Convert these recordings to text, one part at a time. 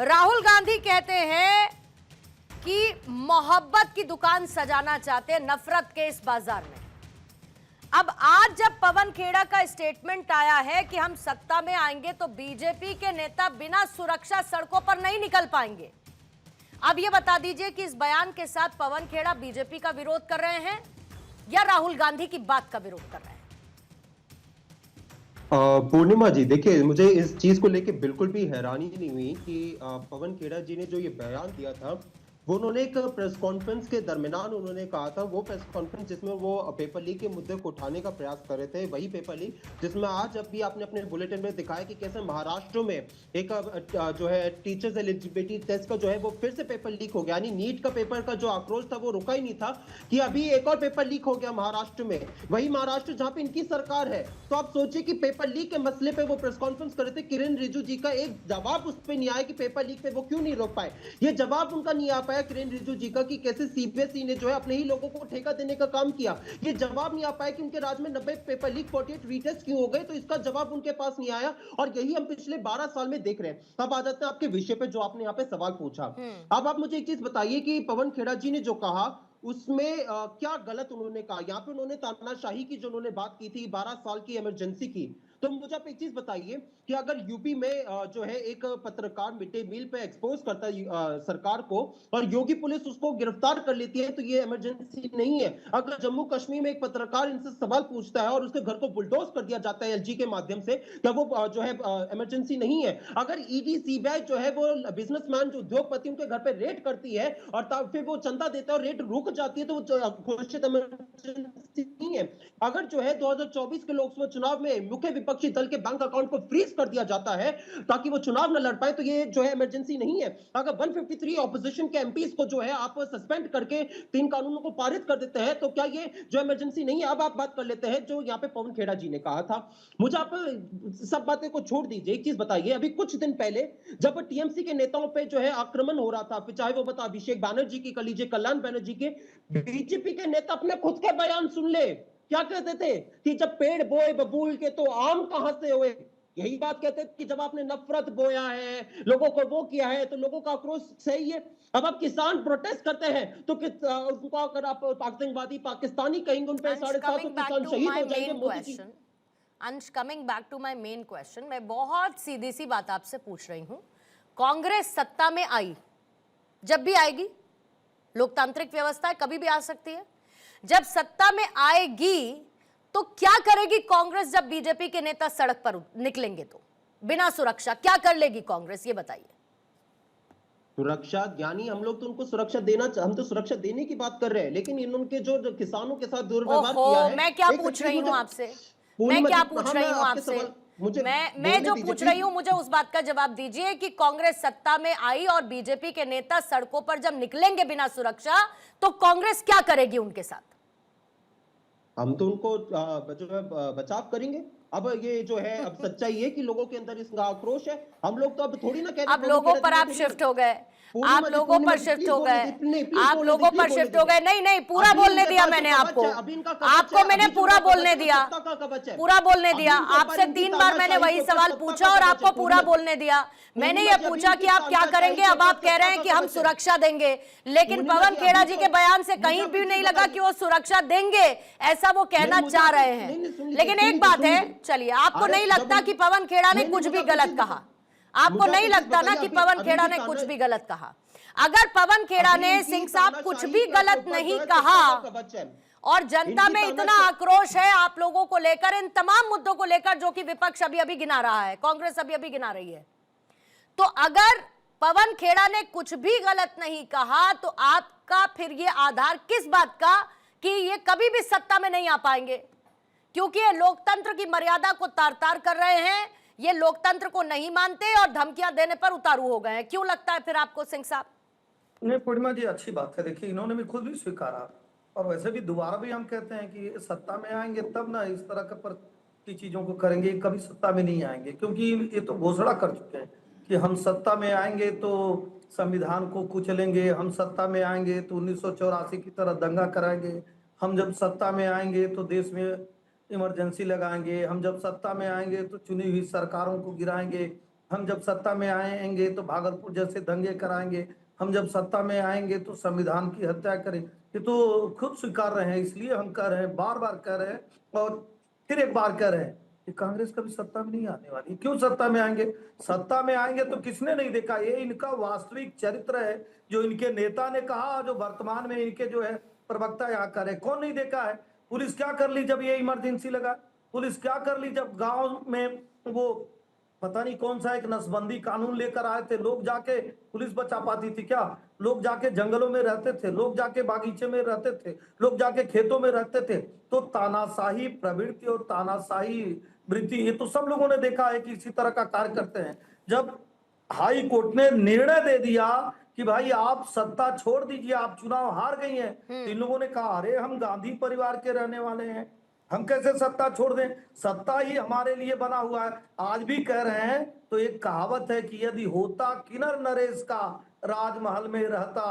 राहुल गांधी कहते हैं कि मोहब्बत की दुकान सजाना चाहते हैं नफरत के इस बाजार में। अब आज जब पवन खेड़ा का स्टेटमेंट आया है कि हम सत्ता में आएंगे तो बीजेपी के नेता बिना सुरक्षा सड़कों पर नहीं निकल पाएंगे। अब ये बता दीजिए कि इस बयान के साथ पवन खेड़ा बीजेपी का विरोध कर रहे हैं या राहुल गांधी की बात का विरोध कर रहे हैं? पूर्णिमा जी, देखिए, मुझे इस चीज को लेके बिल्कुल भी हैरानी नहीं हुई कि पवन खेड़ा जी ने जो ये बयान दिया था, वो उन्होंने एक प्रेस कॉन्फ्रेंस के दरमियान उन्होंने कहा था। वो प्रेस कॉन्फ्रेंस जिसमें वो पेपर लीक के मुद्दे को उठाने का प्रयास कर रहे थे, वही पेपर लीक जिसमें आज अब भी आपने अपने बुलेटिन में दिखाया कि कैसे महाराष्ट्र में एक जो है टीचर्स एलिजिबिलिटी टेस्ट का जो है वो फिर से पेपर लीक हो गया। यानी नीट का पेपर का जो आक्रोश था वो रुका ही नहीं था कि अभी एक और पेपर लीक हो गया महाराष्ट्र में, वही महाराष्ट्र जहां पे इनकी सरकार है। तो आप सोचिए कि पेपर लीक के मसले पे वो प्रेस कॉन्फ्रेंस कर रहे थे, किरण रिजिजू जी का एक जवाब उस पर नहीं आया कि पेपर लीक पे वो क्यों नहीं रोक पाए। ये जवाब उनका नहीं आ पाया किरण रिजिजू जी का कि कैसे सीबीएसई ने जो है अपने ही लोगों को ठेका देने का काम किया। ये जवाब नहीं आ पाया कि उनके राज्य में 90 पेपर लीक 48 रीटेस्ट क्यों हो गए, तो इसका जवाब उनके पास नहीं आया। और यही हम पिछले 12 साल में देख रहे हैं। अब आ जाते हैं आपके विषय पे जो आपने यहाँ पे सवाल पूछा। अब आप मुझे एक चीज बताइए कि पवन खेड़ा जी ने जो कहा उसमें क्या गलत उन्होंने कहा। यहाँ पे उन्होंने तानाशाही की जो उन्होंने बात की थी, 12 साल की इमरजेंसी की। तो मुझे आप एक चीज बताइए कि अगर यूपी में जो है एक पत्रकार मिड डे मील पे एक्सपोज करता है सरकार को और योगी पुलिस उसको गिरफ्तार कर लेती है, तो ये इमरजेंसी नहीं है। अगर जम्मू कश्मीर में एक पत्रकार इनसे सवाल पूछता है और उसके घर को बुलडोज कर दिया जाता है एलजी के माध्यम से, क्या वो जो है इमरजेंसी नहीं है? अगर ईडी सीबीआई जो है वो बिजनेसमैन जो उद्योगपति उनके घर पे रेड करती है और फिर वो चंदा देता है और रेड रुक जाती है, तो वो घोषित इमरजेंसी नहीं है। अगर जो है 2024 के लोकसभा चुनाव में मुख्य विपक्षी दल के बैंक अकाउंट को फ्रीज कर दिया जाता है ताकि वो चुनाव न लड़ पाए, तो ये जो है इमरजेंसी नहीं है। अगर 153 ऑपोजिशन के एमपीज को जो है आप सस्पेंड करके 3 कानूनों को पारित कर देते हैं, तो क्या ये जो इमरजेंसी नहीं है? अब आप बात कर लेते हैं जो यहाँ पे पवन खेड़ा जी ने कहा था। मुझे आप सब बातें को छोड़ दीजिए, एक चीज बताइए, अभी कुछ दिन पहले जब टीएमसी के नेताओं पे जो है आक्रमण हो रहा था, फिर चाहे वो बता अभिषेक बैनर्जी की, कर लीजिए कल्याण बैनर्जी के, बीजेपी के नेता अपने खुद के बयान सुन ले, क्या कहते थे कि जब पेड़ बोए बबूल के तो आम कहां से हुए। यही बात कहते थे कि जब आपने नफरत बोया है, लोगों को वो किया है, तो लोगों का आक्रोश सही है। अब आप किसान प्रोटेस्ट करते हैं तो उनको अगर आप आतंकवादी पाकिस्तानी कहेंगे, उन पे 750 किसान शहीद हो जाएंगे। Modi ji, Ansh, coming back to my main question, मैं बहुत सीधी सी बात आपसे पूछ रही हूं। कांग्रेस सत्ता में आई, जब भी आएगी, लोकतांत्रिक व्यवस्था है, कभी भी आ सकती है, जब सत्ता में आएगी तो क्या करेगी कांग्रेस? जब बीजेपी के नेता सड़क पर निकलेंगे तो बिना सुरक्षा क्या कर लेगी कांग्रेस, ये बताइए। सुरक्षा यानी हम लोग तो उनको सुरक्षा देना, हम तो सुरक्षा देने की बात कर रहे हैं, लेकिन इन्होंने जो किसानों के साथ दुर्व्यवहार किया है। मैं क्या पूछ रही हूं आपसे, मैं क्या पूछ रही हूं आपसे, मैं जो पूछ रही हूं, मुझे उस बात का जवाब दीजिए कि कांग्रेस सत्ता में आई और बीजेपी के नेता सड़कों पर जब निकलेंगे बिना सुरक्षा, तो कांग्रेस क्या करेगी उनके साथ? हम तो उनको जो है बचाव करेंगे। अब ये जो है, अब सच्चाई है कि लोगों के अंदर इसका आक्रोश है। हम लोग तो अब थोड़ी ना कह रहे, अब लोगों पर आप शिफ्ट हो गए, आप लोगों पर शिफ्ट हो गए, आप लोगों पर शिफ्ट हो गए। नहीं नहीं, पूरा बोलने दिया मैंने आपको, आपको मैंने पूरा बोलने दिया, पूरा बोलने दिया। आपसे 3 बार मैंने वही सवाल पूछा और आपको पूरा बोलने दिया। मैंने ये पूछा कि आप क्या करेंगे, अब आप कह रहे हैं कि हम सुरक्षा देंगे, लेकिन पवन खेड़ा जी के बयान से कहीं भी नहीं लगा कि वो सुरक्षा देंगे, ऐसा वो कहना चाह रहे हैं। लेकिन एक बात है, चलिए, आपको नहीं लगता कि पवन खेड़ा ने कुछ भी गलत कहा? आपको नहीं लगता ना कि पवन खेड़ा ने कुछ भी गलत कहा? अगर पवन खेड़ा ने, सिंह साहब, कुछ भी गलत नहीं कहा और जनता में इतना आक्रोश है आप लोगों को लेकर, इन तमाम मुद्दों को लेकर जो कि विपक्ष अभी अभी गिना रहा है, कांग्रेस अभी अभी गिना रही है, तो अगर पवन खेड़ा ने कुछ भी गलत नहीं कहा, तो आपका फिर ये आधार किस बात का कि ये कभी भी सत्ता में नहीं आ पाएंगे? क्योंकि ये लोकतंत्र की मर्यादा को तार तार कर रहे हैं, ये लोकतंत्र को नहीं मानते और धमकियां देने पर उतारू हो गए हैं। क्यों लगता है फिर आपको, सिंह साहब? नहीं पूर्णिमा जी, अच्छी बात है। देखिए, इन्होंने भी खुद भी स्वीकारा और वैसे भी दोबारा भी हम कहते हैं कि सत्ता में आएंगे तब ना इस तरह की चीजों को करेंगे, कभी सत्ता में नहीं आएंगे, क्योंकि ये तो घोषणा कर चुके हैं कि हम सत्ता में आएंगे तो संविधान को कुचलेंगे, हम सत्ता में आएंगे तो 1984 की तरह दंगा कराएंगे, हम जब सत्ता में आएंगे तो देश में इमरजेंसी लगाएंगे, हम जब सत्ता में आएंगे तो चुनी हुई सरकारों को गिराएंगे, हम जब सत्ता में आएंगे तो भागलपुर जैसे दंगे कराएंगे, हम जब सत्ता में आएंगे तो संविधान की हत्या करें। ये तो खुद स्वीकार रहे हैं, इसलिए हम कह रहे हैं, बार बार कह रहे हैं और फिर एक बार कह रहे हैं कि कांग्रेस कभी सत्ता में नहीं आने वाली। क्यों सत्ता में आएंगे? सत्ता में आएंगे तो किसने नहीं देखा, ये इनका वास्तविक चरित्र है जो इनके नेता ने कहा, जो वर्तमान में इनके जो है प्रवक्ता यहाँ करे। कौन नहीं देखा है? पुलिस क्या कर ली जब ये इमरजेंसी लगा? पुलिस क्या कर ली जब गांव में वो पता नहीं कौन सा एक नसबंदी कानून लेकर आए थे? लोग जाके, पुलिस बचा पाती थी क्या? लोग जाके जंगलों में रहते थे, लोग जाके बागीचे में रहते थे, लोग जाके खेतों में रहते थे। तो तानाशाही प्रवृत्ति और तानाशाही वृत्ति ये तो सब लोगों ने देखा है कि इसी तरह का कार्य करते हैं। जब हाई कोर्ट ने निर्णय दे दिया कि भाई आप सत्ता छोड़ दीजिए, आप चुनाव हार गई हैं, तो इन लोगों ने कहा अरे हम गांधी परिवार के रहने वाले हैं, हम कैसे सत्ता छोड़ दें, सत्ता ही हमारे लिए बना हुआ है। आज भी कह रहे हैं। तो एक कहावत है कि यदि होता किन्नर नरेश का, राजमहल में रहता,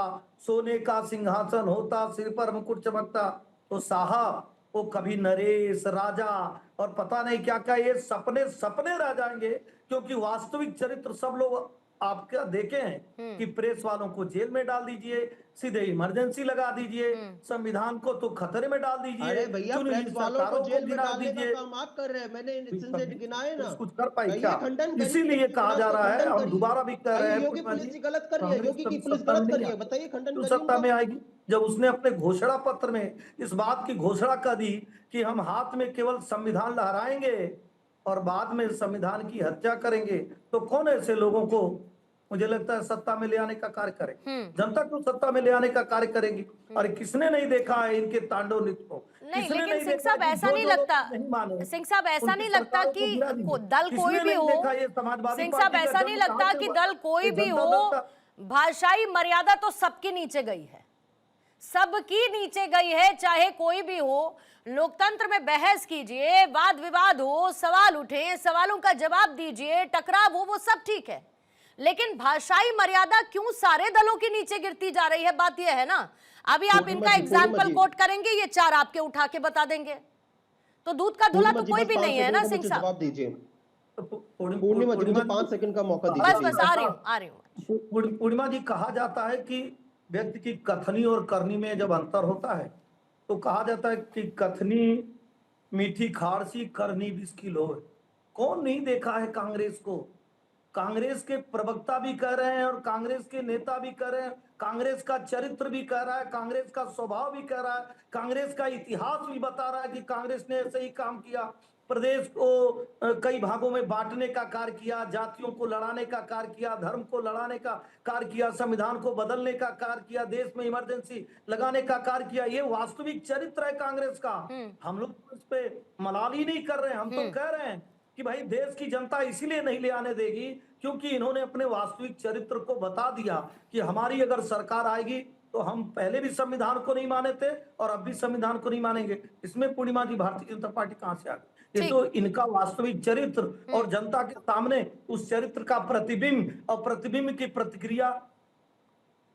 सोने का सिंहासन होता, सिर पर मुकुट चमकता, तो साहब वो कभी नरेश, राजा और पता नहीं क्या क्या ये सपने सपने रह जाएंगे। क्योंकि वास्तविक चरित्र सब लोग आपका देखे हैं कि प्रेस वालों को जेल में डाल दीजिए, सीधे इमरजेंसी लगा दीजिए, संविधान को तो खतरे में डाल दीजिए। अरे भैया, प्रेस वालों को जेल में डालने का काम आप कर रहे हैं, मैंने इंसिडेंट गिनाए ना, कुछ कर पाए क्या? खंडन इसीलिए कहा जा रहा है, हम दोबारा भी कह रहे हैं, योगी पुलिस गलत कर रही है, योगी की पुलिस गलत कर रही है, बताइए खंडन सत्ता में आएगी जब उसने अपने घोषणा पत्र में इस बात की घोषणा कर दी कि हम हाथ में केवल संविधान लहराएंगे और बाद में संविधान की हत्या करेंगे। तो कौन ऐसे लोगों को मुझे लगता है सत्ता में ले आने का कार्य करे? जनता को सत्ता में ले आने का कार्य करेगी। और किसने नहीं देखा है इनके तांडव नृत्य को? नहीं, लेकिन सिंह साहब ऐसा नहीं लगता, सिंह साहब ऐसा नहीं लगता कि दल कोई भी हो, सिंह साहब ऐसा नहीं लगता कि दल कोई भी हो, भाषाई मर्यादा तो सबके नीचे गई है, सबकी नीचे गई है, चाहे कोई भी हो। लोकतंत्र में बहस कीजिए, वाद विवाद हो, सवाल उठे, सवालों का जवाब दीजिए, टकराव हो, वो सब ठीक है, लेकिन भाषाई मर्यादा क्यों सारे दलों के नीचे गिरती जा रही है? बात यह है ना। अभी आप इनका एग्जाम्पल कोट करेंगे, ये चार आपके उठा के बता देंगे, तो दूध का धुला तो कोई भी नहीं है ना। सिंह साहब जवाब दीजिए, पूर्णिमा जी मुझे 5 सेकंड का मौका दीजिए। बस आ रही हूँ। पूर्णिमा जी, कहा जाता है कि व्यक्ति की कथनी और करनी में जब अंतर होता है तो कहा जाता है कि कथनी मीठी खारसी, करनी विष की लोहे। कौन नहीं देखा है कांग्रेस को? कांग्रेस के प्रवक्ता भी कह रहे हैं और कांग्रेस के नेता भी कह रहे हैं, कांग्रेस का चरित्र भी कह रहा है, कांग्रेस का स्वभाव भी कह रहा है, कांग्रेस का इतिहास भी बता रहा है कि कांग्रेस ने ऐसे ही काम किया, प्रदेश को कई भागों में बांटने का कार्य किया, जातियों को लड़ाने का कार्य किया, धर्म को लड़ाने का कार्य किया, संविधान को बदलने का कार्य किया, देश में इमरजेंसी लगाने का कार्य किया। ये वास्तविक चरित्र है कांग्रेस का। हम लोग इस पे मलाल ही नहीं कर रहे हैं, हम तो कह रहे हैं कि भाई देश की जनता इसीलिए नहीं ले आने देगी क्योंकि इन्होंने अपने वास्तविक चरित्र को बता दिया कि हमारी अगर सरकार आएगी तो हम पहले भी संविधान को नहीं माने थे और अब भी संविधान को नहीं मानेंगे। इसमें पूर्णिमा जी भारतीय जनता पार्टी कहां से आ गई? ये तो इनका वास्तविक चरित्र और जनता के सामने उस चरित्र का प्रतिबिंब और प्रतिबिंब की प्रतिक्रिया,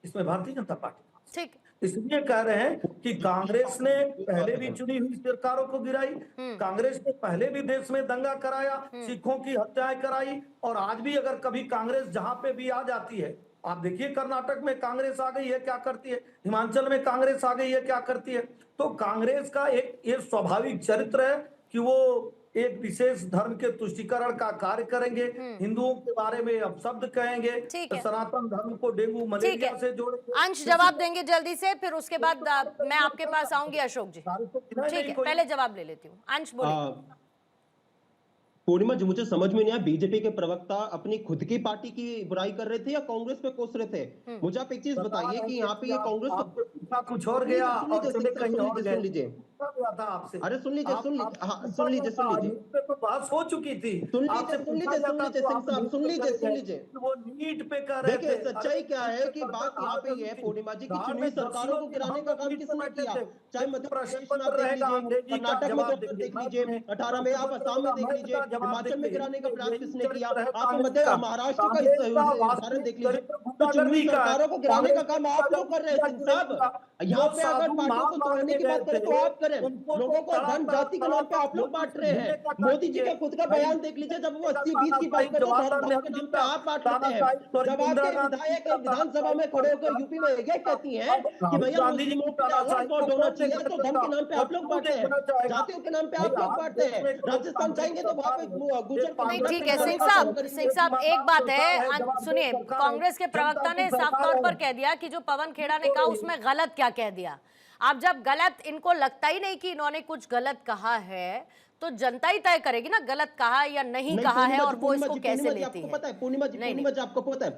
इसमें भारतीय जनता पार्टी। ठीक, इसलिए कह रहे हैं कि कांग्रेस ने पहले भी चुनी हुई सरकारों को गिराई, कांग्रेस ने पहले भी देश में दंगा कराया, सिखों की हत्याएं कराई, और आज भी अगर कभी कांग्रेस जहां पे भी आ जाती है, आप देखिए कर्नाटक में कांग्रेस आ गई है क्या करती है, हिमाचल में कांग्रेस आ गई है क्या करती है। तो कांग्रेस का एक ये स्वाभाविक चरित्र है कि वो एक विशेष धर्म के तुष्टीकरण का कार्य करेंगे, हिंदुओं के बारे में अपशब्द कहेंगे, तो सनातन धर्म को डेंगू मलेरिया से जोड़ेंगे। अंश जवाब देंगे जल्दी से, फिर उसके बाद मैं आपके पास आऊंगी अशोक जी। ठीक है, पहले जवाब ले लेती हूँ। अंश बोले। पूर्णिमा जी मुझे समझ में नहीं आया, बीजेपी के प्रवक्ता अपनी खुद की पार्टी की बुराई कर रहे थे या कांग्रेस पे कोस रहे थे? मुझे आप एक चीज बताइए कि यहाँ पे ये कांग्रेस कुछ और गया, सुन लीजिए, अरे सुन लीजिए तो बात हो चुकी थी, सुन लीजिए वो नीट पे कर रहे थे। सच्चाई क्या है कि बात यहाँ पे ये है पूर्णिमा जी की चुनी सरकारों को गिराने का काम किसने किया? चाहे मध्य प्रदेश में आप देख लीजिए, कर्नाटक में देख लीजिए, 18 में आप असम में देख लीजिए, हिमाचल में गिराने का प्रयास किसने किया? आप महाराष्ट्र का उदाहरण देख लीजिए, तो चुनी सरकारों को गिराने का काम आप लोग कर रहे हैं साहब। यहाँ पे अगर पार्टियों को तोड़ने की बात करें तो आप करें, लोगों को धन जाति के नाम पे आप लोग बांट रहे हैं। मोदी जी का खुद का बयान देख लीजिए, जब वो 80-20 की बात करते हैं धर्म के नाम पे आप बांट लेते हैं। जब आपके विधायक विधानसभा में खड़े होकर यूपी में ये कहती हैं कि भैया मुस्लिमों पे अलग वोट होना चाहिए, तो धर्म के नाम पे आप लोग बांटते हैं, जातियों के नाम पे आप लोग बांटते हैं। राजस्थान जाएंगे तो वहां पे गुजर नहीं, ठीक है सिंह साहब एक बात है, सुनिए, कांग्रेस के प्रवक्ता ने साफ तौर पर कह दिया कि जो पवन खेड़ा ने कहा उसमें गलत क्या कह दिया। अब जब गलत इनको लगता ही नहीं कि इन्होंने कुछ गलत कहा है, तो जनता ही तय करेगी ना गलत कहा या नहीं कहा है, और वो इसको कैसे लेती है। पता है पूर्णिमा जी आपको पता है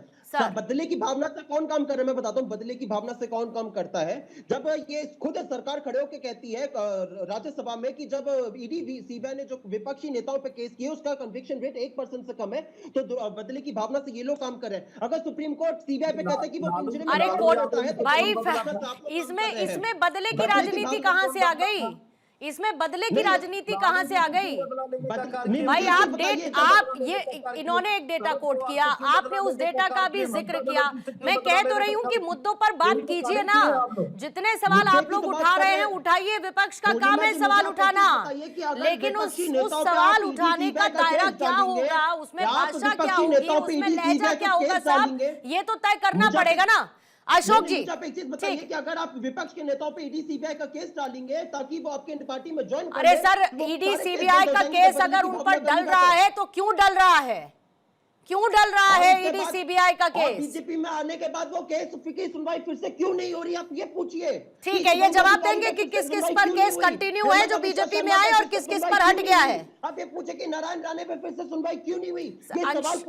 बदले की भावना से कौन काम कर रहा है? मैं बताता हूँ बदले की भावना से कौन काम करता है। जब ये खुद सरकार खड़े होकर कहती है राज्यसभा में कि जब ईडी सीबीआई ने जो विपक्षी नेताओं पे केस किए उसका कन्विक्शन रेट 1% से कम है, तो बदले की भावना से ये लोग काम कर रहे हैं। अगर सुप्रीम कोर्ट सीबीआई पे कहता है कि वो पिंजरे में अरे कोर्ट भाई, इसमें इसमें बदले की राजनीति कहां से आ गई? इसमें बदले की राजनीति कहां से आ गई? भाई आप ये इन्होंने एक डेटा कोट किया, आपने उस डेटा का भी जिक्र किया। मैं कह तो रही हूं कि मुद्दों पर बात कीजिए ना। जितने सवाल आप लोग उठा रहे हैं उठाइए, विपक्ष का काम है सवाल उठाना, लेकिन उस सवाल उठाने का दायरा क्या होगा, उसमें भाषा क्या होगी, उसमें लहजा क्या होगा साहब, ये तो तय करना पड़ेगा ना। अशोक जी आप एक चीज बताइए कि अगर आप विपक्ष के नेताओं पे ईडी सीबीआई का केस डालेंगे ताकि वो आपके पार्टी में ज्वाइन अरे सर, ईडी सीबीआई का केस अगर उन पर डल रहा है तो क्यों डल रहा है? क्यों डल रहा है ईडी सीबीआई का केस? बीजेपी में आने के बाद वो केस की सुनवाई फिर से क्यों नहीं हो रही, आप ये पूछिए। ठीक है, ये जवाब देंगे कि किस किस पर केस कंटिन्यू है जो बीजेपी में आए और किस किस पर हट गया है। आप ये पूछे कि नारायण राणे पे फिर से सुनवाई क्यों नहीं हुई?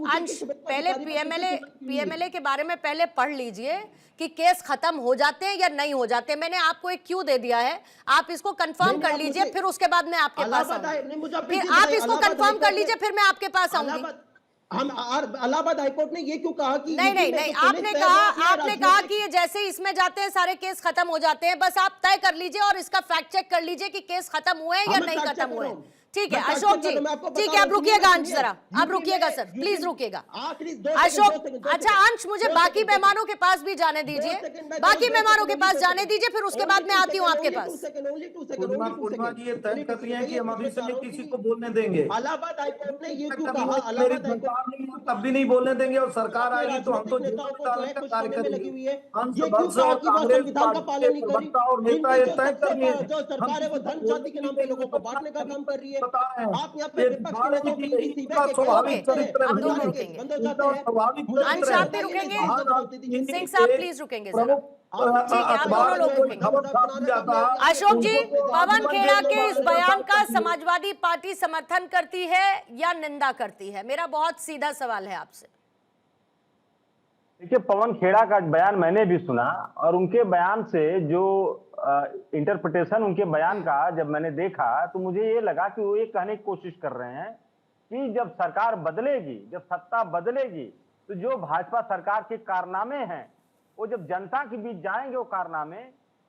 अंश पहले पीएमएलए के बारे में पहले पढ़ लीजिए कि केस खत्म हो जाते हैं या नहीं हो जाते। मैंने आपको एक क्यू दे दिया है, आप इसको कंफर्म कर लीजिए, फिर उसके बाद मैं आपके पास आऊंगी। फिर आप इसको कंफर्म कर लीजिए, फिर मैं आपके पास आऊंगी। हम इलाहाबाद हाईकोर्ट ने ये क्यों कहा कि नहीं, आपने कहा कि ये जैसे इसमें जाते हैं सारे केस खत्म हो जाते हैं। बस आप तय कर लीजिए और इसका फैक्ट चेक कर लीजिए कि केस खत्म हुए हैं या नहीं खत्म हुए। ठीक है अशोक जी, ठीक है, आप रुकिएगा अंश, जरा आप रुकिएगा सर, प्लीज रुकिएगा अशोक। अच्छा अंश, मुझे बाकी मेहमानों के पास भी जाने दीजिए, बाकी मेहमानों के पास जाने दीजिए, फिर उसके बाद मैं आती हूँ आपके पास। ये तय कर लिया कि हम अभी से किसी को बोलने देंगे। इलाहाबाद हाईकोर्ट ने ये क्यों कहा? तब भी नहीं बोलने देंगे और सरकार आएगी तो हम तो कार्य लगी हुई है। संविधान का पालन नहीं कर रही और जो सरकार है वो धन जाति के नाम पे लोगों को बांटने का काम कर रही है। आप यहाँ पे विपक्ष के नेता अंश आप भी रुकेंगे, सिंह साहब प्लीज रुकेंगे जरा। ठीक है, आप दोनों लोग रुकेंगे। अशोक जी, पवन खेड़ा के इस बयान का समाजवादी पार्टी समर्थन करती है या निंदा करती है? मेरा बहुत सीधा सवाल है आपसे। देखिए, पवन खेड़ा का बयान मैंने भी सुना और उनके बयान से जो इंटरप्रिटेशन उनके बयान का जब मैंने देखा तो मुझे ये लगा कि वो ये कहने की कोशिश कर रहे हैं कि जब सरकार बदलेगी, जब सत्ता बदलेगी, तो जो भाजपा सरकार के कारनामे हैं वो जब जनता के बीच जाएंगे वो कारनामे,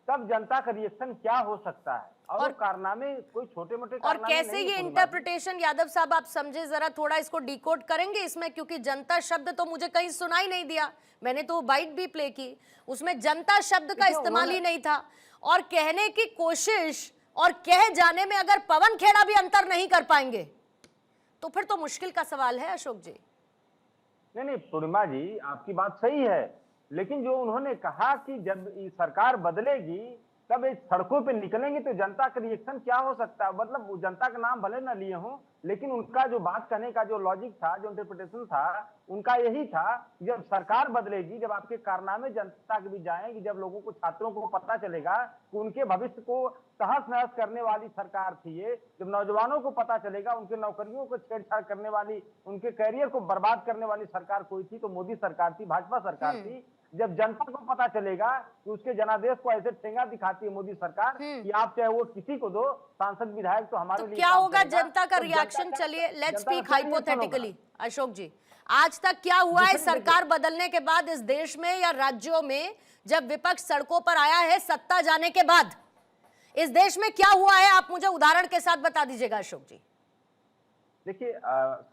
तब जनता का रिएक्शन क्या हो सकता है। और कारनामे कोई छोटे मोटे और कैसे ये इंटरप्रिटेशन, यादव साहब आप समझे जरा, थोड़ा इसको डिकोड करेंगे इसमें, क्योंकि जनता शब्द तो मुझे कहीं सुनाई नहीं दिया। मैंने तो बाइट भी प्ले की, उसमें जनता शब्द का इस्तेमाल ही नहीं था। और कहने की कोशिश और कह जाने में अगर पवन खेड़ा भी अंतर नहीं कर पाएंगे तो फिर तो मुश्किल का सवाल है अशोक जी। नहीं पूर्णिमा जी, आपकी बात सही है, लेकिन जो उन्होंने कहा कि जब सरकार बदलेगी तब इस सड़कों पे निकलेंगे तो जनता का रिएक्शन क्या हो सकता है। मतलब जनता का नाम भले ना लिए हों, लेकिन उनका जो बात करने का जो लॉजिक था, जो इंटरप्रिटेशन था, उनका यही था जब सरकार बदलेगी, जब आपके कारनामे जनता के बीच जाएंगे, जब लोगों को, छात्रों को पता चलेगा कि उनके भविष्य को तहस नहस करने वाली सरकार थी ये, जब नौजवानों को पता चलेगा उनके नौकरियों को छेड़छाड़ करने वाली, उनके कैरियर को बर्बाद करने वाली सरकार कोई थी तो मोदी सरकार थी, भाजपा सरकार थी। जब जनता को पता चलेगा कि उसके जनादेश को ऐसे ठेंगा दिखाती है मोदी सरकार कि आप चाहे वोट किसी को दो, सांसद विधायक तो हमारे लिए क्या होगा जनता का रिएक्शन? चलिए लेट्स स्पीक हाइपोथेटिकली। अशोक जी, आज तक क्या हुआ है सरकार बदलने के बाद इस देश में या राज्यों में, जब विपक्ष सड़कों पर आया है सत्ता जाने के बाद, इस देश में क्या हुआ है? आप मुझे उदाहरण के साथ बता दीजिएगा अशोक जी। देखिए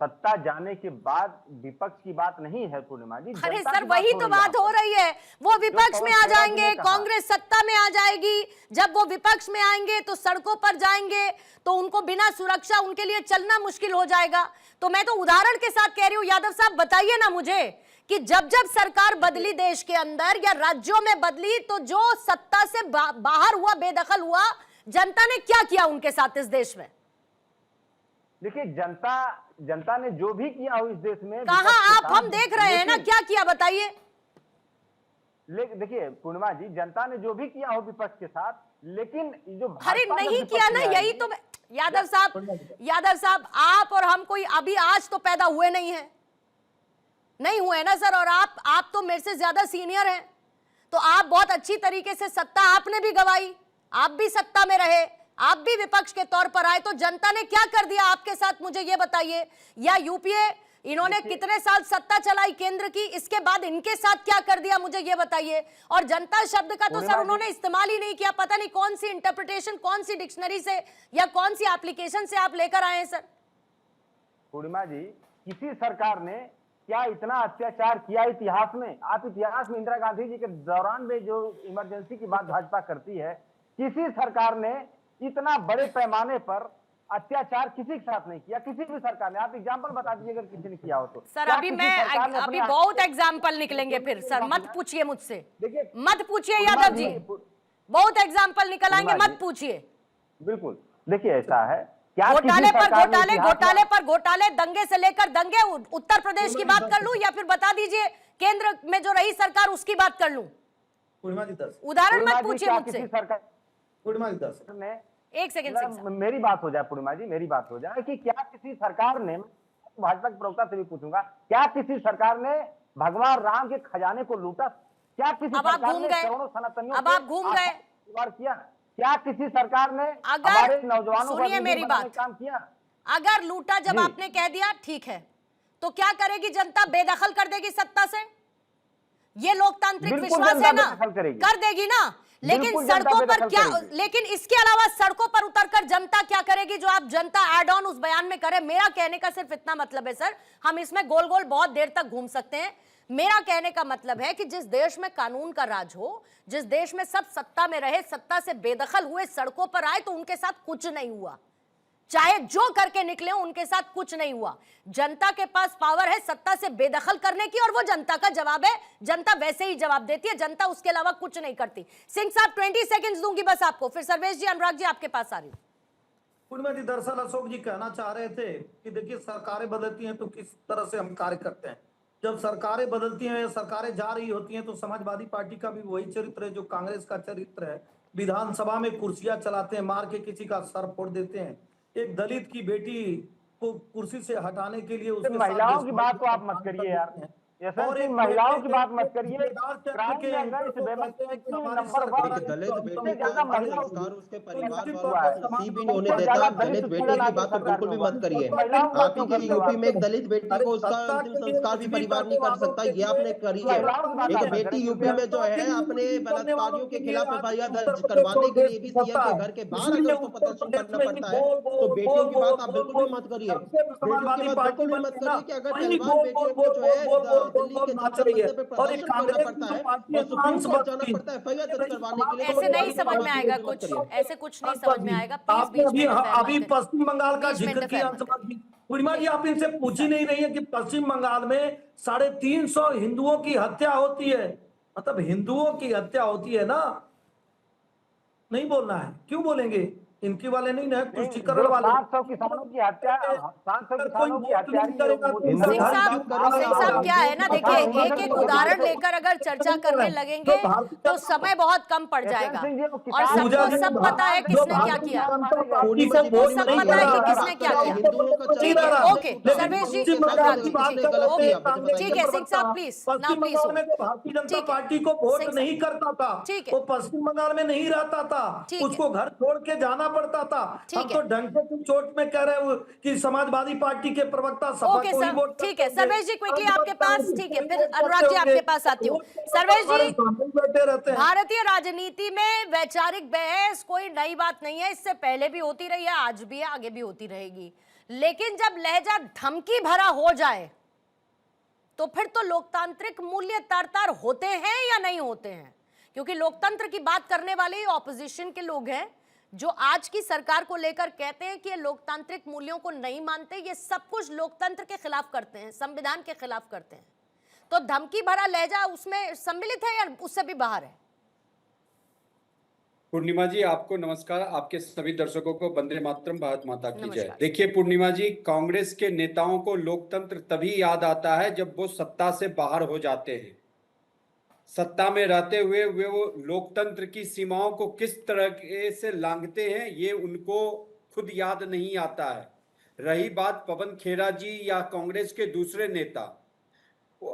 सत्ता जाने के बाद विपक्ष की बात नहीं है पूर्णिमा जी। अरे जनता सर की वही हो तो रही है बात हो यहाँ रही है, वो विपक्ष में आ पवन खेड़ा जी जाएंगे, ने कहा। कांग्रेस सत्ता में आ जाएगी, जब वो विपक्ष में आएंगे तो सड़कों पर जाएंगे तो उनको बिना सुरक्षा उनके लिए चलना मुश्किल हो जाएगा। तो मैं तो उदाहरण के साथ कह रही हूँ, यादव साहब बताइए ना मुझे कि जब जब सरकार बदली देश के अंदर या राज्यों में बदली तो जो सत्ता से बाहर हुआ, बेदखल हुआ, जनता ने क्या किया उनके साथ इस देश में? देखिए जनता ने जो भी किया हो इस देश में, कहा विपक्ष के आप, साथ, हम देख रहे हैं ना, क्या किया बताइए। देखिए पूर्णिमा जी, जनता ने जो भी किया हो विपक्ष के साथ, लेकिन जो अरे भाजपा नहीं जब किया विपक्ष ना, में यही आएगी, तो यादव साहब आप और हम कोई अभी आज तो पैदा हुए नहीं है, नहीं हुए ना सर, और आप तो मेरे से ज्यादा सीनियर हैं, तो आप बहुत अच्छी तरीके से सत्ता आपने भी गवाई, आप भी सत्ता में रहे, आप भी विपक्ष के तौर पर आए, तो जनता ने क्या कर दिया आपके साथ मुझे ये बताइए। या यूपीए इन्होंने कितने साल सत्ता चलाई केंद्र की, इसके बाद इनके साथ क्या कर दिया मुझे ये बताइए। और जनता शब्द का तो सर उन्होंने इस्तेमाल ही नहीं किया, पता नहीं कौन सी इंटरप्रिटेशन, कौन सी डिक्शनरी से या कौन सी एप्लीकेशन से आप लेकर आए हैं सर। पूर्णिमा जी, किसी सरकार ने क्या इतना अत्याचार किया इतिहास में? आप इतिहास में इंदिरा गांधी जी के दौरान में जो इमरजेंसी की बात भाजपा करती है, किसी सरकार ने इतना बड़े पैमाने पर अत्याचार किसी के साथ नहीं किया, किसी भी सरकार ने। आप एग्जाम्पल बता दीजिए अगर किसी ने किया हो तो। सर अभी बहुत एग्जाम्पल निकलेंगे फिर सर, मत पूछिए मुझसे, मत पूछिए यादव जी, बहुत एग्जाम्पल निकल आएंगे, मत पूछिए। बिल्कुल, देखिए ऐसा है, क्या घोटाले पर घोटाले, दंगे से लेकर दंगे, उत्तर प्रदेश की बात कर लूं या फिर बता दीजिए केंद्र में जो रही सरकार उसकी बात कर लूं? उदाहरण मत पूछिए मुझसे। एक सेकंड मेरी बात हो जाए पूर्णिमा जी, मेरी बात हो जाए कि क्या किसी सरकार ने, भाजपा के प्रवक्ता से भी पूछूंगा, क्या किसी सरकार ने भगवान राम के खजाने को लूटा? क्या किसी सरकार ने करोड़ों सनातनियों अब आप घूम गए किया? क्या किसी सरकार ने अगर नौजवानों सुनिए मेरी बात, काम किया? अगर लूटा जब आपने कह दिया ठीक है, तो क्या करेगी जनता? बेदखल कर देगी सत्ता से, ये लोकतांत्रिक विश्वास है ना, कर देगी ना। लेकिन सड़कों पर क्या, लेकिन इसके अलावा सड़कों पर उतरकर जनता क्या करेगी? जो आप जनता ऐड ऑन उस बयान में करे। मेरा कहने का सिर्फ इतना मतलब है सर, हम इसमें गोल गोल बहुत देर तक घूम सकते हैं। मेरा कहने का मतलब है कि जिस देश में कानून का राज हो, जिस देश में सब सत्ता में रहे, सत्ता से बेदखल हुए, सड़कों पर आए, तो उनके साथ कुछ नहीं हुआ, चाहे जो करके निकले उनके साथ कुछ नहीं हुआ। जनता के पास पावर है सत्ता से बेदखल करने की, और वो जनता का जवाब है, जनता वैसे ही जवाब देती है, जनता उसके अलावा कुछ नहीं करती। सिंह साहब 20 सेकंड्स दूंगी बस आपको, फिर सर्वेश जी, अनुराग जी आपके पास आ रही हूं। पूर्णिमा जी, दरअसल अशोक जी कहना चाह रहे थे कि देखिए सरकारें बदलती हैं तो किस तरह से हम कार्य करते हैं। जब सरकारें बदलती हैं, सरकारें जा रही होती हैं, तो समाजवादी पार्टी का भी वही चरित्र है जो कांग्रेस का चरित्र है। विधानसभा में कुर्सियां चलाते हैं, मार के किसी का सर फोड़ देते हैं। एक दलित की बेटी को कुर्सी से हटाने के लिए उसके महिलाओं की बात तो आप मत करिए यार, और एक महिलाओं की बात मत करिए। दलित बेटी को संस्कार उसके परिवार वालों नसीब ही नहीं होने देता। दलित बेटी की बात तो बिल्कुल भी मत करिए। आप ही की यूपी में एक दलित बेटी को उसका अंतिम संस्कार भी परिवार नहीं कर सकता, ये आपने करी है। एक बेटी यूपी में जो है अपने बलात्कारियों के खिलाफ एफआईआर दर्ज करवाने के लिए भी सीएम के घर के बाहर अगर उसको प्रदर्शन करना पड़ता है, तो बेटियों की बात आप बिल्कुल भी मत करिए। बेटियों की बात बिल्कुल भी मत करिए कि अगर पहलवान बेटियों को जो है दिल्ली के जंतर मंदिर पे प्रदर्शन करना पड़ता है और सुप्रीम कोर्ट जाना पड़ता है एफआईआर दर्ज करवाने के लिए, ऐसे नहीं समझ में आएगा कुछ, ऐसे कुछ नहीं समझ में आएगा। अभी पश्चिम बंगाल का जिक्र किया पूर्णिमा जी, आप इनसे पूछ ही नहीं रही है कि पश्चिम बंगाल में 350 हिंदुओं की हत्या होती है, मतलब हिंदुओं की हत्या होती है ना। नहीं बोलना है, क्यों बोलेंगे? इनकी वाले नहीं ना, तुष्टिकरण वाले। 700 किसानों की हत्या, 700 किसानों की हत्या। सिंह साहब क्या है ना, देखिए एक एक उदाहरण लेकर अगर चर्चा करने लगेंगे तो समय बहुत कम पड़ जाएगा, और सबको सब पता है किसने क्या किया, सबको सब पता है कि किसने क्या किया। ओके सर्वेश जी, ठीक है सिंह साहब प्लीज ना, प्लीज। भारतीय जनता पार्टी को वोट नहीं करता था, वो पश्चिम बंगाल में नहीं रहता था, उसको घर छोड़ के जाना पड़ता था। हम तो डंके की चोट में कह रहे हो कि समाजवादी पार्टी के प्रवक्ता सपा को ही वोट। ठीक है सर्वेश जी, क्विकली आपके पास, ठीक है फिर अनुराग जी आपके पास आती हूँ। सर्वेश जी, भारतीय राजनीति में वैचारिक बहस कोई नई बात नहीं है, इससे पहले भी होती रही है, आज भी है, आगे भी होती रहेगी। लेकिन जब लहजा धमकी भरा हो जाए तो फिर तो लोकतांत्रिक मूल्य तार-तार होते हैं या नहीं होते हैं? क्योंकि लोकतंत्र की बात करने वाले ऑपोजिशन के लोग हैं जो आज की सरकार को लेकर कहते हैं कि ये लोकतांत्रिक मूल्यों को नहीं मानते, ये सब कुछ लोकतंत्र के खिलाफ करते हैं, संविधान के खिलाफ करते हैं। तो धमकी भरा लहजा उसमें सम्मिलित है या उससे भी बाहर है? पूर्णिमा जी, आपको नमस्कार। आपके सभी दर्शकों को वंदे मातरम, भारत माता की जय। नमस्कार। देखिए पूर्णिमा जी, कांग्रेस के नेताओं को लोकतंत्र तभी याद आता है जब वो सत्ता से बाहर हो जाते हैं। सत्ता में रहते हुए वो लोकतंत्र की सीमाओं को किस तरह से लांघते हैं ये उनको खुद याद नहीं आता है। रही बात पवन खेरा जी या कांग्रेस के दूसरे नेता,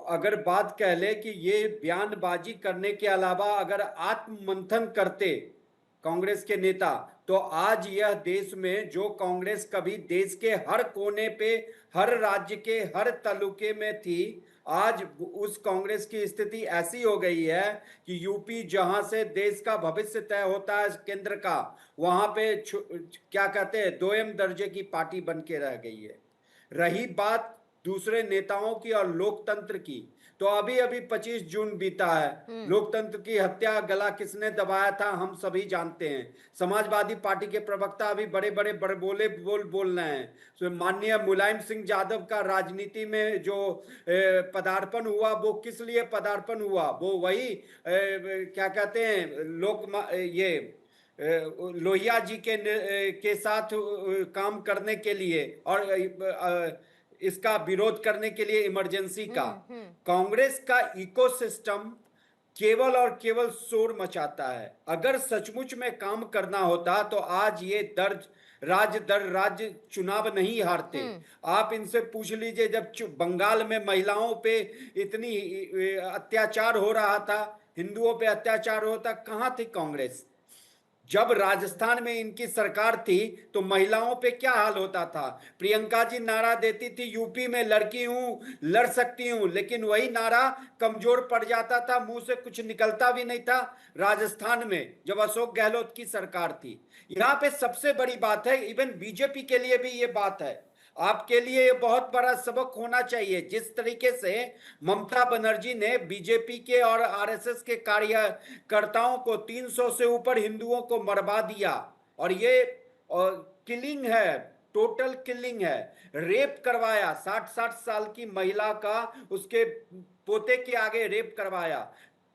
अगर बात कह ले कि ये बयानबाजी करने के अलावा अगर आत्ममंथन करते कांग्रेस के नेता, तो आज यह देश में जो कांग्रेस कभी देश के हर कोने पे, हर राज्य के हर तालुके में थी, आज उस कांग्रेस की स्थिति ऐसी हो गई है कि यूपी जहां से देश का भविष्य तय होता है केंद्र का, वहां पे क्या कहते हैं, दोयम दर्जे की पार्टी बन के रह गई है। रही बात दूसरे नेताओं की और लोकतंत्र की, तो अभी अभी 25 जून बीता है। लोकतंत्र की हत्या गला किसने दबाया था हम सभी जानते हैं। समाजवादी पार्टी के प्रवक्ता अभी बड़े बड़े बड़बोले बोल रहे हैं। तो माननीय मुलायम सिंह यादव का राजनीति में जो पदार्पण हुआ, वो किस लिए पदार्पण हुआ? वो वही क्या कहते हैं, लोहिया जी के साथ काम करने के लिए और इसका विरोध करने के लिए इमरजेंसी का। कांग्रेस का इकोसिस्टम केवल और केवल शोर मचाता है। अगर सचमुच में काम करना होता तो आज ये राज्य दर राज्य चुनाव नहीं हारते। आप इनसे पूछ लीजिए, जब बंगाल में महिलाओं पे इतनी अत्याचार हो रहा था, हिंदुओं पे अत्याचार होता, कहां थी कांग्रेस? जब राजस्थान में इनकी सरकार थी तो महिलाओं पे क्या हाल होता था? प्रियंका जी नारा देती थी, यूपी में लड़की हूं, लड़ सकती हूं, लेकिन वही नारा कमजोर पड़ जाता था, मुंह से कुछ निकलता भी नहीं था। राजस्थान में जब अशोक गहलोत की सरकार थी, यहां पे सबसे बड़ी बात है, इवन बीजेपी के लिए भी ये बात है, आपके लिए ये बहुत बड़ा सबक होना चाहिए। जिस तरीके से ममता बनर्जी ने बीजेपी के और आरएसएस के कार्यकर्ताओं को 300 से ऊपर हिंदुओं को मरवा दिया, और ये किलिंग है, टोटल किलिंग है, रेप करवाया, 60 साल की महिला का उसके पोते के आगे रेप करवाया।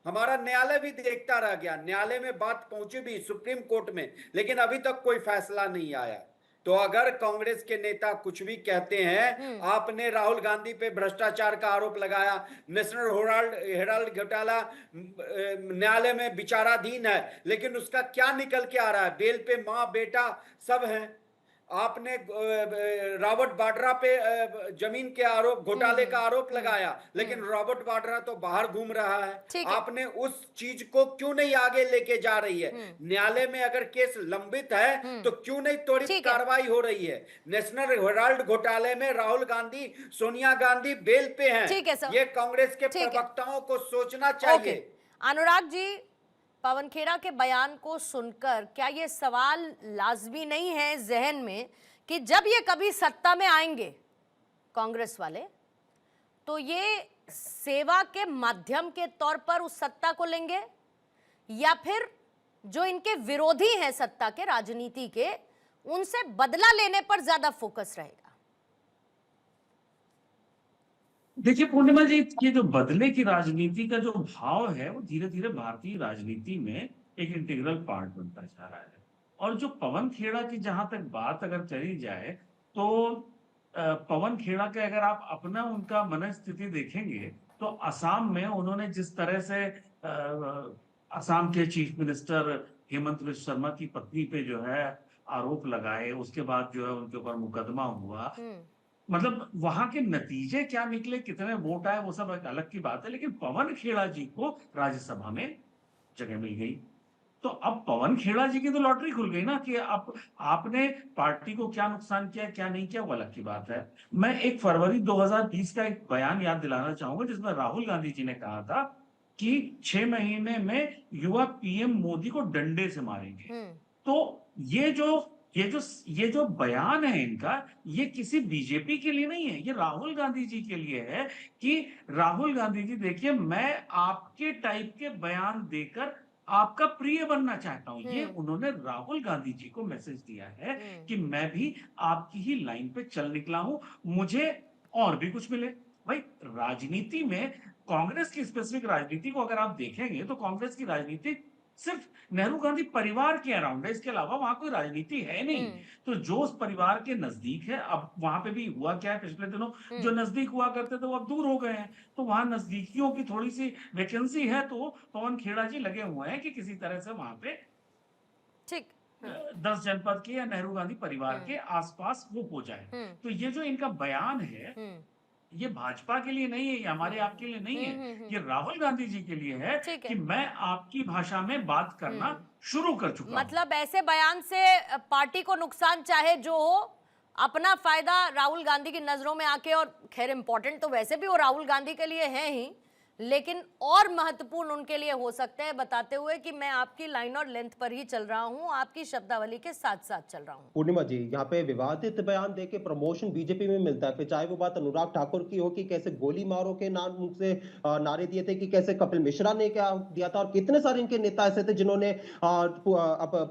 हमारा न्यायालय भी देखता रह गया, न्यायालय में बात पहुंची भी सुप्रीम कोर्ट में, लेकिन अभी तक कोई फैसला नहीं आया। तो अगर कांग्रेस के नेता कुछ भी कहते हैं, आपने राहुल गांधी पे भ्रष्टाचार का आरोप लगाया, नेशनल हेराल्ड घोटाला न्यायालय में विचाराधीन है, लेकिन उसका क्या निकल के आ रहा है? बेल पे माँ बेटा सब हैं। आपने रॉबर्ट वाड्रा पे जमीन के आरोप, घोटाले का आरोप लगाया, लेकिन रॉबर्ट वाड्रा तो बाहर घूम रहा है। आपने उस चीज को क्यों नहीं आगे लेके जा रही है? न्यायालय में अगर केस लंबित है तो क्यों नहीं त्वरित कार्रवाई हो रही है? नेशनल हेराल्ड घोटाले में राहुल गांधी, सोनिया गांधी बेल पे हैं। ये कांग्रेस के प्रवक्ताओं को सोचना चाहिए। अनुराग जी, पवन खेरा के बयान को सुनकर क्या ये सवाल लाजमी नहीं है जहन में कि जब ये कभी सत्ता में आएंगे कांग्रेस वाले, तो ये सेवा के माध्यम के तौर पर उस सत्ता को लेंगे, या फिर जो इनके विरोधी हैं सत्ता के, राजनीति के, उनसे बदला लेने पर ज्यादा फोकस रहेगा? देखिए पूर्णिमा जी, ये जो बदले की राजनीति का जो भाव है वो धीरे धीरे भारतीय राजनीति में एक इंटीग्रल पार्ट बनता जा रहा है। और जो पवन खेड़ा की जहां तक बात अगर चली जाए, तो पवन खेड़ा के अगर आप अपना उनका मनस्थिति देखेंगे तो असम में उन्होंने जिस तरह से असम के चीफ मिनिस्टर हेमंत बिस्वा शर्मा की पत्नी पे जो है आरोप लगाए, उसके बाद जो है उनके ऊपर मुकदमा हुआ, मतलब वहां के नतीजे क्या निकले, कितने वोट आए, वो सब एक अलग की बात है, लेकिन पवन खेड़ा जी को राज्यसभा में जगह मिल गई। तो अब पवन खेड़ा जी की तो लॉटरी खुल गई ना कि अब आपने पार्टी को क्या नुकसान किया, क्या नहीं किया, वो अलग की बात है। मैं 1 फरवरी 2020 का एक बयान याद दिलाना चाहूंगा जिसमें राहुल गांधी जी ने कहा था कि 6 महीने में युवा पीएम मोदी को डंडे से मारेंगे। तो ये जो ये जो बयान है इनका, ये किसी बीजेपी के लिए नहीं है, ये राहुल गांधी जी के लिए है कि राहुल गांधी जी देखिए, मैं आपके टाइप के बयान देकर आपका प्रिय बनना चाहता हूं। ये उन्होंने राहुल गांधी जी को मैसेज दिया है कि मैं भी आपकी ही लाइन पे चल निकला हूं, मुझे और भी कुछ मिले। भाई राजनीति में कांग्रेस की स्पेसिफिक राजनीति को अगर आप देखेंगे तो कांग्रेस की राजनीति सिर्फ नेहरू गांधी परिवार के अराउंड है, इसके अलावा वहां कोई राजनीति है नहीं। तो जो उस परिवार के नजदीक है, अब वहां पे भी हुआ क्या है पिछले दिनों, जो नजदीक हुआ करते थे वो अब दूर हो गए हैं, तो वहां नजदीकियों की थोड़ी सी वैकेंसी है, तो पवन खेड़ा जी लगे हुए हैं कि किसी तरह से वहां पे ठीक 10 जनपद के या नेहरू गांधी परिवार के आसपास वो हो जाए। तो ये जो इनका बयान है, ये भाजपा के लिए नहीं है, ये हमारे आपके लिए नहीं है, ये राहुल गांधी जी के लिए है कि मैं आपकी भाषा में बात करना शुरू कर चुका हूं। मतलब ऐसे बयान से पार्टी को नुकसान चाहे जो हो, अपना फायदा राहुल गांधी की नजरों में आके, और खैर इंपॉर्टेंट तो वैसे भी वो राहुल गांधी के लिए है ही, लेकिन और महत्वपूर्ण उनके लिए हो सकते हैं, बताते हुए कि मैं आपकी लाइन और लेंथ पर ही चल रहा हूं, आपकी शब्दावली के साथ साथ चल रहा हूं। पूर्णिमा जी, यहाँ पे विवादित बयान देके प्रमोशन बीजेपी में मिलता है, फिर चाहे वो बात अनुराग ठाकुर की हो कि कैसे गोली मारो के नाम से नारे दिए थे, कि कैसे कपिल मिश्रा ने क्या दिया था, और कितने सारे इनके नेता ऐसे थे जिन्होंने अब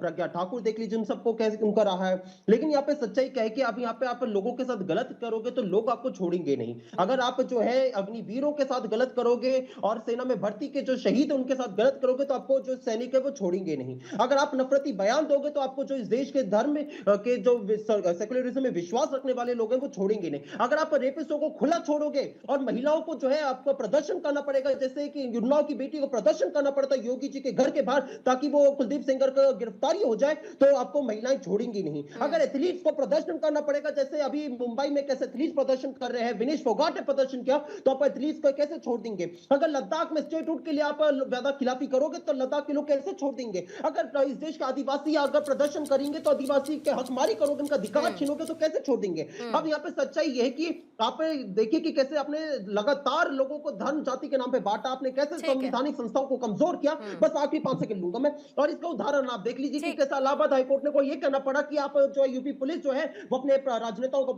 प्रज्ञा ठाकुर देख लीजिए, उन सबको कैसे उनका रहा है। लेकिन यहाँ पे सच्चाई क्या है कि अब यहाँ पे आप लोगों के साथ गलत करोगे तो लोग आपको छोड़ेंगे नहीं। अगर आप जो है अग्निवीरों के साथ गलत करोगे और सेना में भर्ती के जो शहीद है उनके साथ गलत करोगे तो आपको जो सैनिक है वो छोड़ेंगे नहीं। अगर आप नफरती बयान दोगे तो आपको जो इस देश के धर्म के जो सेकुलरिज्म में विश्वास रखने वाले लोग हैं वो छोड़ेंगे नहीं। अगर आप रेपिस्टों को खुला छोड़ोगे और महिलाओं को जो है आपको प्रदर्शन करना पड़ेगा, जैसे कि युवनाओं की बेटी को प्रदर्शन करना पड़ता है योगी जी के घर के बाहर ताकि वो कुलदीप सेंगर का गिरफ्तारी हो जाए, तो आपको महिलाएं छोड़ेंगी नहीं। अगर एथलीट्स को प्रदर्शन करना पड़ेगा, जैसे अभी मुंबई में कैसे एथलीट्स प्रदर्शन कर रहे हैं, विनेश फोगाट ने प्रदर्शन किया, तो आप एथलीट्स को कैसे छोड़ देंगे? अगर लद्दाख में स्टेटहुड के लिए आप ज्यादा खिलाफी करोगे तो लद्दाख के लोग कैसे छोड़ देंगे? अगर इस देश के आदिवासी अगर प्रदर्शन करेंगे तो आदिवासी के हकमारी करोगे, उनका अधिकार छीनोगे तो कैसे छोड़ देंगे? अब यहाँ पे सच्चाई यह है कि आप देखिए कि कैसे आपने लगातार लोगों को धर्म जाति के नाम पे बांटा, आपने कैसे संवैधानिक संस्थाओं को कमजोर किया। बस आखिरी 5 सेकंड लूंगा मैं, और इसका उदाहरण आप देख लीजिए कि कैसे इलाहाबाद हाईकोर्ट ने को यह कहना पड़ा कि आप जो यूपी पुलिस जो है वो अपने राजनेताओं को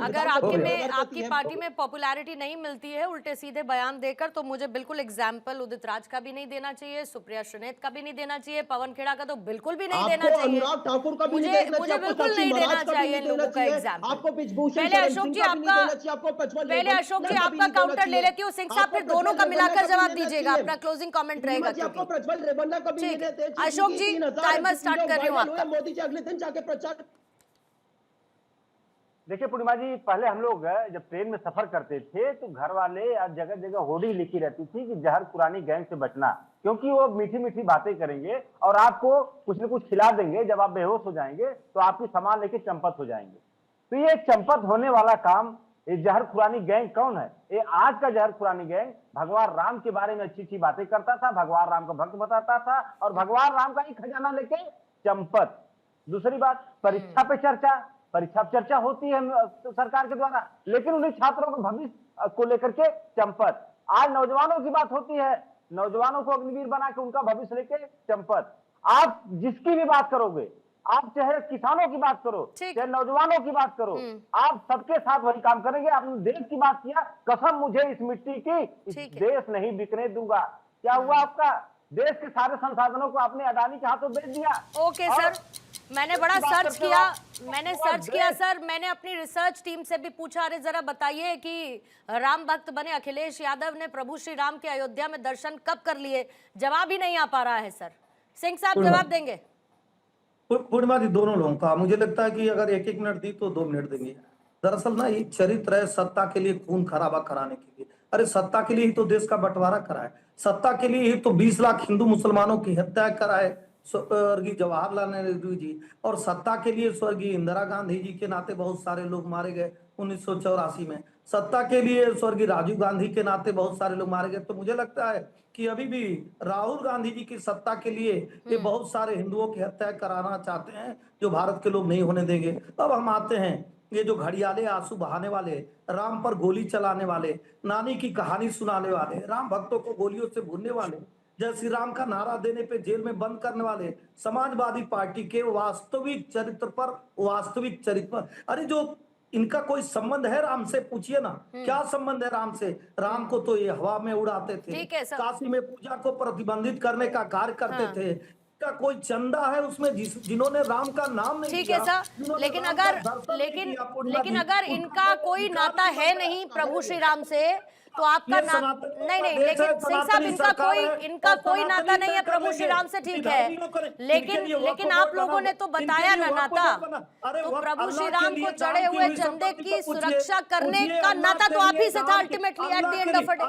अगर आपकी पार्टी में पॉपुलैरिटी नहीं मिलती है उल्टे सीधे बयान देकर, तो मुझे बिल्कुल एग्जाम्पल उदित राज का भी नहीं देना चाहिए, सुप्रिया श्रीनेत का भी नहीं देना चाहिए, पवन खेड़ा का तो बिल्कुल भी नहीं देना चाहिए, अनुराग ठाकुर का भी मुझे बिल्कुल नहीं देना चाहिए लोगों का एग्जाम्पल। पहले अशोक जी आपका काउंटर ले लेती हूँ, सिंह साहब फिर दोनों का मिलाकर जवाब दीजिएगा, अपना क्लोजिंग कमेंट रहेगा। अशोक जी टाइमर स्टार्ट कर रही हूँ आपका। मोदी जी अगले दिन जाके प्रचार। देखिए पूर्णिमा जी, पहले हम लोग जब ट्रेन में सफर करते थे तो घर वाले जगह जगह होर्डिंग लिखी रहती थी कि जहर खुरानी गैंग से बचना, क्योंकि वो मीठी मीठी बातें करेंगे और आपको कुछ न कुछ खिला देंगे, जब आप बेहोश हो जाएंगे तो आपकी सामान लेके चंपत हो जाएंगे। तो ये चंपत होने वाला काम, ये जहर खुरानी गैंग कौन है? ये आज का जहर खुरानी गैंग भगवान राम के बारे में अच्छी अच्छी बातें करता था, भगवान राम का भक्त बताता था और भगवान राम का ही खजाना लेके चंपत। दूसरी बात, परीक्षा पे चर्चा होती है सरकार के द्वारा, लेकिन उन्हीं छात्रों के भविष्य को लेकर के चंपत। आज नौजवानों की बात होती है, नौजवानों को अग्निवीर बना के उनका भविष्य लेके चंपत। आप जिसकी भी बात करोगे, आप चाहे किसानों की बात करो, चाहे नौजवानों की बात करो, आप सबके साथ वही काम करेंगे। आपने देश की बात किया, कसम मुझे इस मिट्टी की, इस देश नहीं बिकने दूंगा। क्या हुआ आपका? देश के सारे संसाधनों को आपने अडानी के हाथों बेच दिया। ओके सर, मैंने बड़ा सर्च किया सर, मैंने अपनी रिसर्च टीम से भी पूछा, अरे जरा बताइए कि राम भक्त बने अखिलेश यादव ने प्रभु श्री राम के अयोध्या में दर्शन कब कर लिए? जवाब ही नहीं आ पा रहा है सर। सिंह साहब जवाब देंगे? पूर्णिमा जी, दोनों लोगों का मुझे लगता है कि अगर 1-1 मिनट दी तो 2 मिनट देंगे। दरअसल ना ये चरित्र है सत्ता के लिए खून खराबा कराने के लिए। अरे सत्ता के लिए ही तो देश का बंटवारा कराए, सत्ता के लिए ही तो 20 लाख हिंदू मुसलमानों की हत्या कराए स्वर्गीय जवाहरलाल नेहरू जी, और सत्ता के लिए स्वर्गीय इंदिरा गांधी जी के नाते बहुत सारे लोग मारे गए 1984 में। सत्ता के लिए स्वर्गीय राजीव गांधी के नाते बहुत सारे लोग मारे गए। तो मुझे लगता है कि अभी भी राहुल गांधी जी की सत्ता के लिए ये बहुत सारे हिंदुओं की हत्या कराना चाहते हैं, जो भारत के लोग नहीं होने देंगे। अब हम आते हैं, ये जो घड़ियाले आंसू बहाने वाले, राम पर गोली चलाने वाले, नानी की कहानी सुनाने वाले, राम भक्तों को गोलियों से भूनने वाले, जय श्री राम का नारा देने पे जेल में बंद करने वाले समाजवादी पार्टी के वास्तविक चरित्र पर, अरे जो इनका कोई संबंध है राम से, पूछिए ना क्या संबंध है राम से। राम को तो ये हवा में उड़ाते थे, ठीक है सर। काशी में पूजा को प्रतिबंधित करने का कार्य करते थे। का कोई चंदा है उसमें जिन्होंने राम का नाम नहीं ठीक है सर, लेकिन अगर इनका कोई नाता है नहीं प्रभु श्री राम से, तो आपका नहीं, लेकिन सिंह साहब इनका कोई नाता नहीं है प्रभु श्री राम से, ठीक है, लेकिन आप लोगों ने तो बताया ना नाता, तो प्रभु श्री राम को चढ़े हुए चंदे की सुरक्षा करने का नाता तो आप ही से था ultimately at the end of it.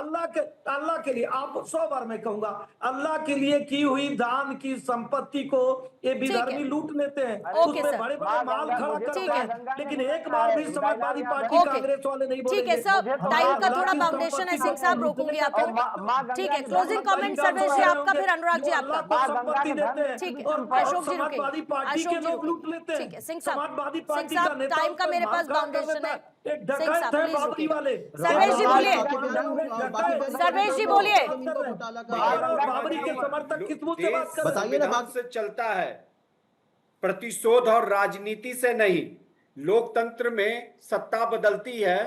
अल्लाह के लिए आप 100 बार मैं कहूंगा, अल्लाह के लिए की हुई दान की संपत्ति को ये विधर्मी लूट लेते हैं, उसमें बड़े बड़े माल खड़ा करते हैं, लेकिन एक बार भी समाजवादी पार्टी कांग्रेस वाले नहीं बोलेंगे। ठीक है सर, टाइम का थोड़ा बाउंडेशन है सिंह साहब, रोकूंगी आपको, ठीक है। क्लोजिंग कमेंट सर्वेश जी आपका, फिर अनुराग जी आपका, ठीक है। अशोक जी रुकेंगे, अशोक जी रुकेंगे, ठीक है। सिंह साहब टाइम का मेरे पास बाउंडेशन है, सिंह साहब प्लीज रुकिए। सर्वेश जी बोलिए, सर्वेश जी बोलिए। बाबरी के समर्थक किस मुद्दे से बात कर रहे हैं? संविधान से चलता है, प्रतिशोध और राजनीति से नहीं। लोकतंत्र में सत्ता बदलती है,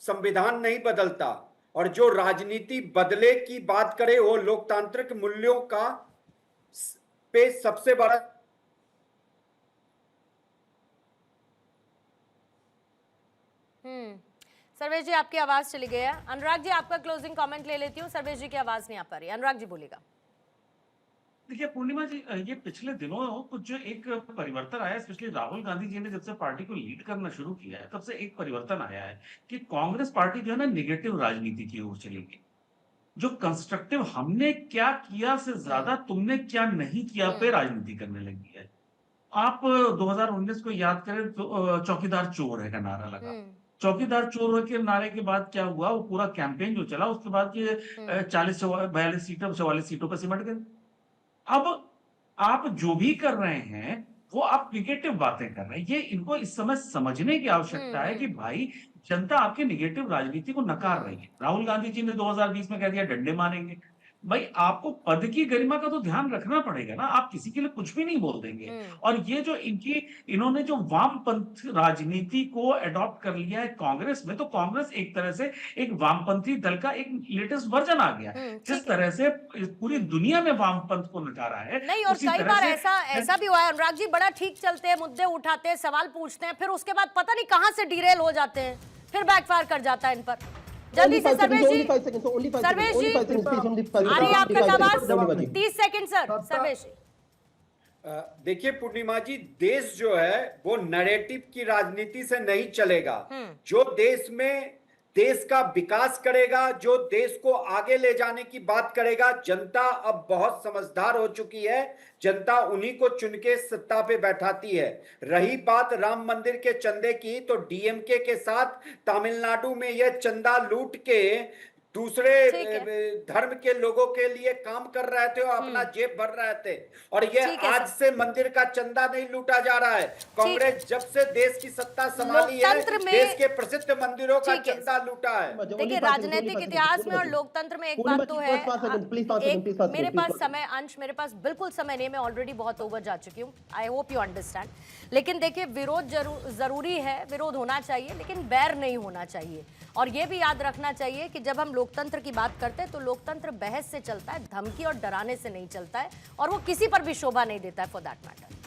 संविधान नहीं बदलता। और जो राजनीति बदले की बात करे वो लोकतांत्रिक मूल्यों का पे सबसे बड़ा सर्वेश जी आपकी आवाज चली गई है। अनुराग जी आपका क्लोजिंग कमेंट ले लेती हूँ, सर्वेश जी की आवाज नहीं आ पा रही। अनुराग जी बोलेगा। देखिए पूर्णिमा जी, ये पिछले दिनों कुछ जो एक परिवर्तन आया, स्पेशली राहुल गांधी जी ने जब से पार्टी को लीड करना शुरू किया है, तब से एक परिवर्तन आया है कि कांग्रेस पार्टी जो है ना निगेटिव राजनीति की ओर चलेगी। जो कंस्ट्रक्टिव हमने क्या किया से ज्यादा तुमने क्या नहीं किया पे राजनीति करने लगी है। आप 2019 को याद करें तो चौकीदार चोर है का नारा लगा, चौकीदार चोर के नारे के बाद क्या हुआ, वो पूरा कैंपेन जो चला उसके बाद ये 40-42 सीटों 44 सीटों पर सिमट गए। अब आप जो भी कर रहे हैं वो आप निगेटिव बातें कर रहे हैं, ये इनको इस समय समझने की आवश्यकता है कि भाई जनता आपके निगेटिव राजनीति को नकार रही है। राहुल गांधी जी ने 2020 में कह दिया डंडे मारेंगे। भाई आपको पद की गरिमा का तो ध्यान रखना पड़ेगा ना, आप किसी के लिए कुछ भी नहीं बोल देंगे। और ये जो इन्होंने जो वामपंथ राजनीति को अडॉप्ट कर लिया है कांग्रेस में, तो कांग्रेस एक तरह से एक वामपंथी दल का एक लेटेस्ट वर्जन आ गया, जिस तरह से पूरी दुनिया में वामपंथ को नकारा है। नहीं, और कई बार ऐसा भी हुआ है अनुराग जी, बड़ा ठीक चलते हैं, मुद्दे उठाते हैं, सवाल पूछते हैं, फिर उसके बाद पता नहीं कहां से डिरेल हो जाते हैं, फिर बैकफायर कर जाता है इन पर। जल्दी से सर्वेश जी, सर्वेश जी आ रही है आपका आवाज, 30 सेकंड सर। सर्वेश देखिए पूर्णिमा जी, देश जो है वो नैरेटिव की राजनीति से नहीं चलेगा। जो देश का विकास करेगा, जो देश को आगे ले जाने की बात करेगा, जनता अब बहुत समझदार हो चुकी है, जनता उन्हीं को चुन के सत्ता पे बैठाती है। रही बात राम मंदिर के चंदे की, तो डीएमके के साथ तमिलनाडु में यह चंदा लूट के दूसरे धर्म के लोगों के लिए काम कर रहे थे और अपना जेब भर रहे थे। और ये आज से मंदिर का चंदा नहीं लूटा जा रहा है, कांग्रेस जब से देश की सत्ता संभाली है देश के प्रसिद्ध मंदिरों का चंदा लूटा है। देखिए राजनीतिक इतिहास में और लोकतंत्र में एक बात तो है, मेरे पास समय अंश, मेरे पास बिल्कुल समय नहीं, मैं ऑलरेडी बहुत ओवर जा चुकी हूँ, आई होप यू अंडरस्टैंड। लेकिन देखिए विरोध जरूरी है, विरोध होना चाहिए, लेकिन बैर नहीं होना चाहिए। और ये भी याद रखना चाहिए कि जब हम लोकतंत्र की बात करते हैं तो लोकतंत्र बहस से चलता है, धमकी और डराने से नहीं चलता है, और वो किसी पर भी शोभा नहीं देता है फॉर दैट मैटर।